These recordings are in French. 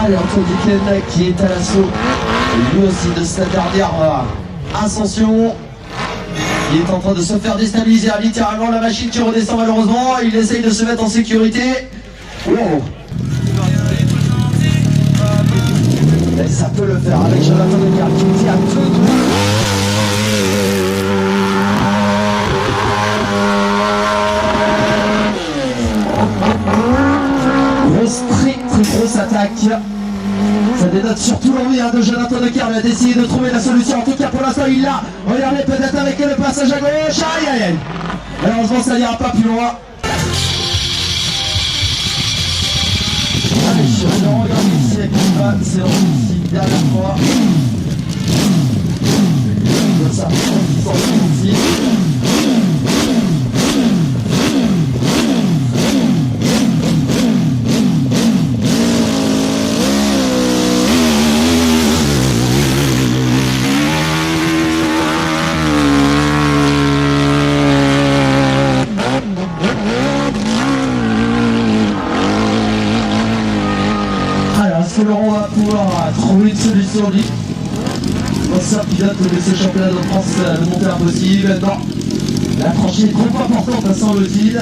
Allez, Antoine Duquesne qui est à l'assaut, lui aussi de cette dernière ascension. Il est en train de se faire déstabiliser, littéralement la machine qui redescend malheureusement. Il essaye de se mettre en sécurité. Wow. Et ça peut le faire avec Jonathan Decart qui était à 2 doigts. Très grosse attaque. Ça dénote surtout l'envie de Jonathan Decart d'essayer de trouver la solution. En tout cas pour l'instant il l'a. Regardez peut-être avec le passage à gauche. Aïe aïe aïe. Malheureusement ça n'ira pas plus loin. Allez, je regarde ici avec Kiva. C'est ici derrière moi. Comme ça, on sort ici. Laurent va pouvoir trouver une solution libre. L'ancien pilote de ce championnat de France de monter impossible. Non, la tranchée est trop importante à semble-t-il.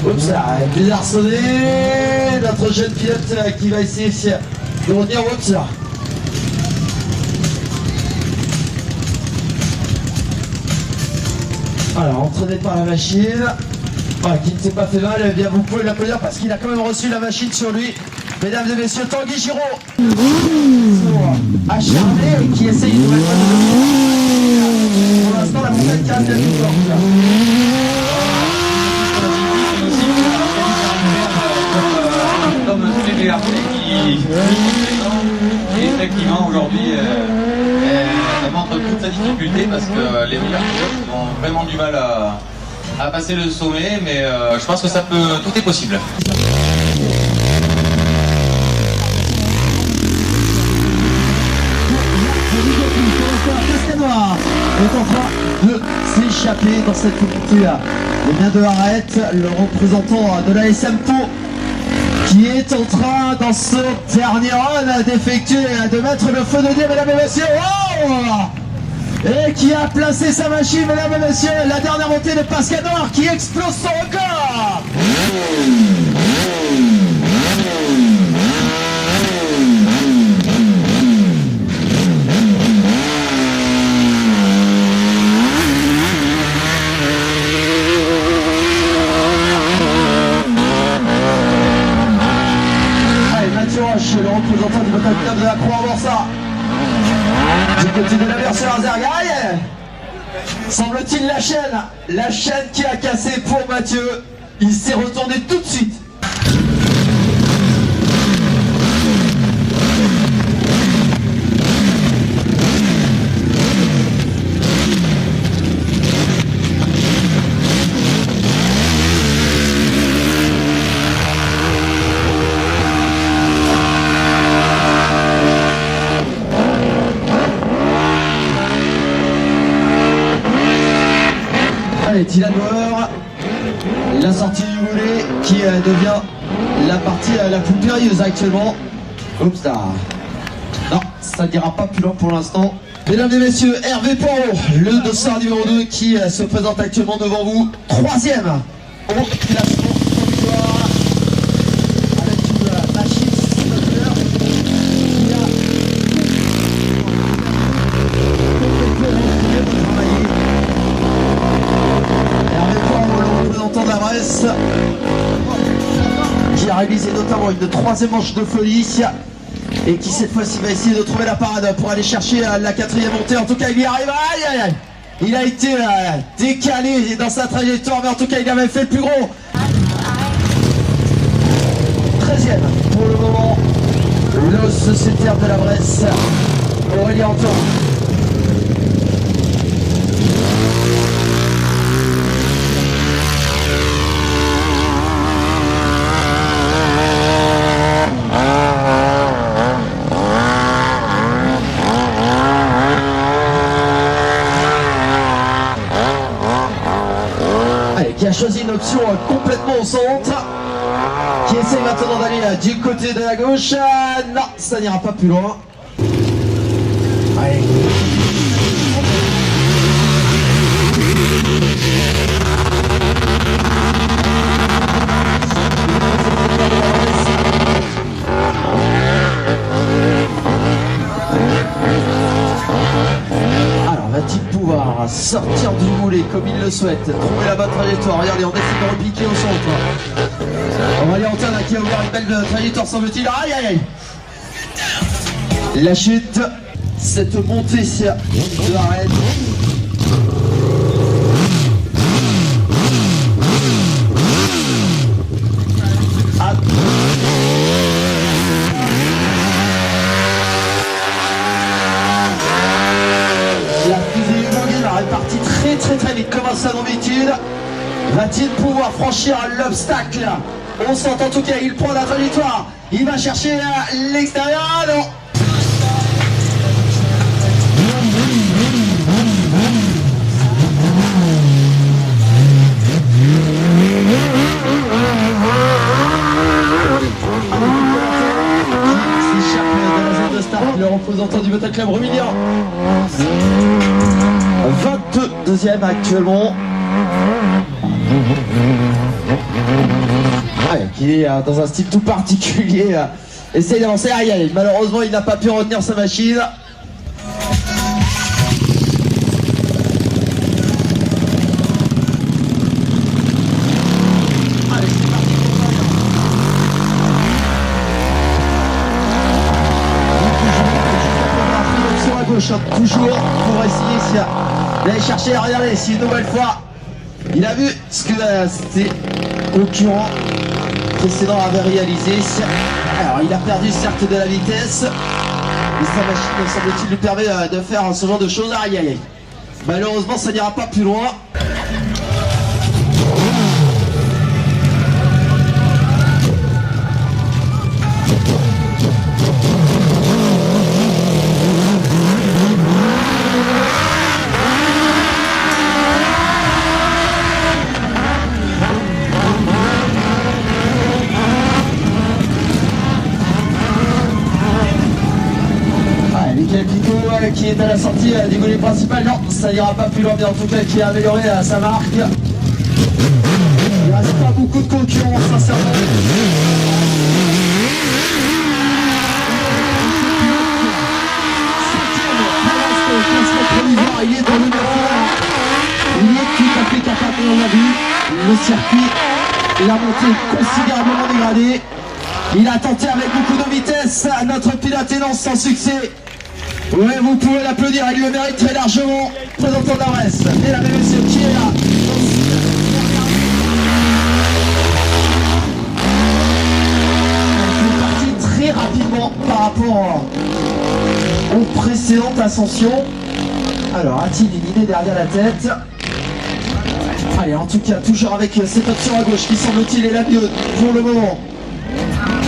Oups, ça a bizarre sonné. Notre jeune pilote qui va essayer de revenir. Oups là. Alors, entraîné par la machine, qui ne s'est pas fait mal, eh bien vous pouvez l'applaudir parce qu'il a quand même reçu la machine sur lui. Mesdames et messieurs, Tanguy Giraud, acharné et qui essaye de mettre pour l'instant la montagne qui reste la plus forte. Comme tous les VRT qui effectivement aujourd'hui montre toute sa difficulté parce que les meilleurs pilotes ont vraiment du mal à passer le sommet, mais je pense que tout est possible. Noir est en train de s'échapper dans cette montée. Le bien de Arrête, le représentant de la SMPO, qui est en train dans ce dernier run d'effectuer, de mettre le feu de Dieu, mesdames et messieurs. Oh, et qui a placé sa machine, mesdames et messieurs, la dernière montée de Pascal Noir qui explose son record. Le représentant du moteur de la Croix-Morsa du côté de la version Azergaï. Semble-t-il la chaîne qui a cassé pour Mathieu. Il s'est retourné tout de suite. Dylan Bauer, la sortie du volet qui devient la partie la plus périlleuse actuellement. Oups là. Non, ça n'ira pas plus loin pour l'instant. Mesdames et messieurs, Hervé Poirot, le dossard numéro 2 qui se présente actuellement devant vous. 3e au classement provisoire avec une machine moteur qui a de la Bresse qui a réalisé notamment une 3e manche de folie et qui cette fois-ci va essayer de trouver la parade pour aller chercher la 4e montée. En tout cas il y arrive. Aïe aïe aïe. Il a été décalé dans sa trajectoire, mais en tout cas il avait fait le plus gros. 13e pour le moment, le sociétaire de la Bresse, Aurélien Antoine. choisi une option complètement au centre. Qui essaie maintenant d'aller du côté de la gauche. Non, ça n'ira pas plus loin. Allez. Alors, va-t-il pouvoir sortir du moulet comme il le souhaite, trouver la bonne trajectoire? Regardez, on décide de repiquer au centre. On va aller Antoine qui a ouvert une belle trajectoire, semble-t-il. Aïe aïe aïe. La chute, cette montée de l'arène. La fusée Hugo est partie très vite comme à sa d'habitude. Va-t-il pouvoir franchir l'obstacle? On sent en tout cas, il prend la trajectoire. Il va chercher l'extérieur. Non. S'échappe de la zone de start, le représentant du Motor Club Romilien. 22e actuellement. Ouais, qui est dans un style tout particulier. Essaye d'avancer. Aïe aïe, malheureusement il n'a pas pu retenir sa machine. Toujours pour essayer d'aller chercher, regardez, si une nouvelle fois il a vu ce que ses concurrents précédents avaient réalisé. Alors il a perdu certes de la vitesse, mais sa machine semble-t-il lui permet de faire ce genre de choses. Aïe aïe aïe. Malheureusement ça n'ira pas plus loin. Qui est à la sortie du volet principal, non, ça n'ira pas plus loin, mais en tout cas qui a amélioré sa marque. Il ne reste pas beaucoup de concurrents, sincèrement. Il est dans le numéro. Il est tout à fait capable, on l'a vu. Le circuit, la montée considérablement dégradée. Il a tenté avec beaucoup de vitesse notre pilote et non sans succès. Oui, vous pouvez l'applaudir, il le mérite très largement. Présentant d'Arès, mesdames et messieurs, qui est là? Il est parti très rapidement par rapport aux précédentes ascensions. Alors, a-t-il une idée derrière la tête? Allez, en tout cas, toujours avec cette option à gauche qui semble-t-il est la mieux pour le moment.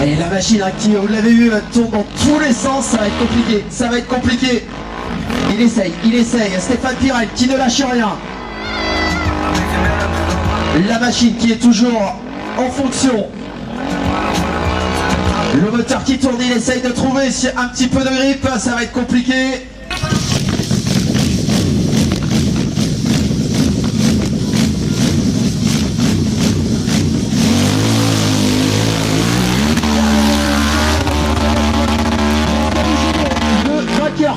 Et la machine qui, vous l'avez vu, tourne dans tous les sens, ça va être compliqué, ça va être compliqué. Il essaye, Stéphane Pirel qui ne lâche rien. La machine qui est toujours en fonction. Le moteur qui tourne, il essaye de trouver un petit peu de grippe, ça va être compliqué.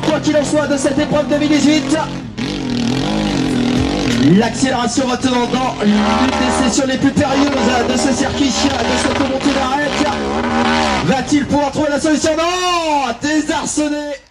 Quoi qu'il en soit de cette épreuve 2018, l'accélération retenant dans l'une des sessions les plus périlleuses de ce circuit, de cette montée d'arrêt. Va-t-il pouvoir trouver la solution? Non, désarçonné.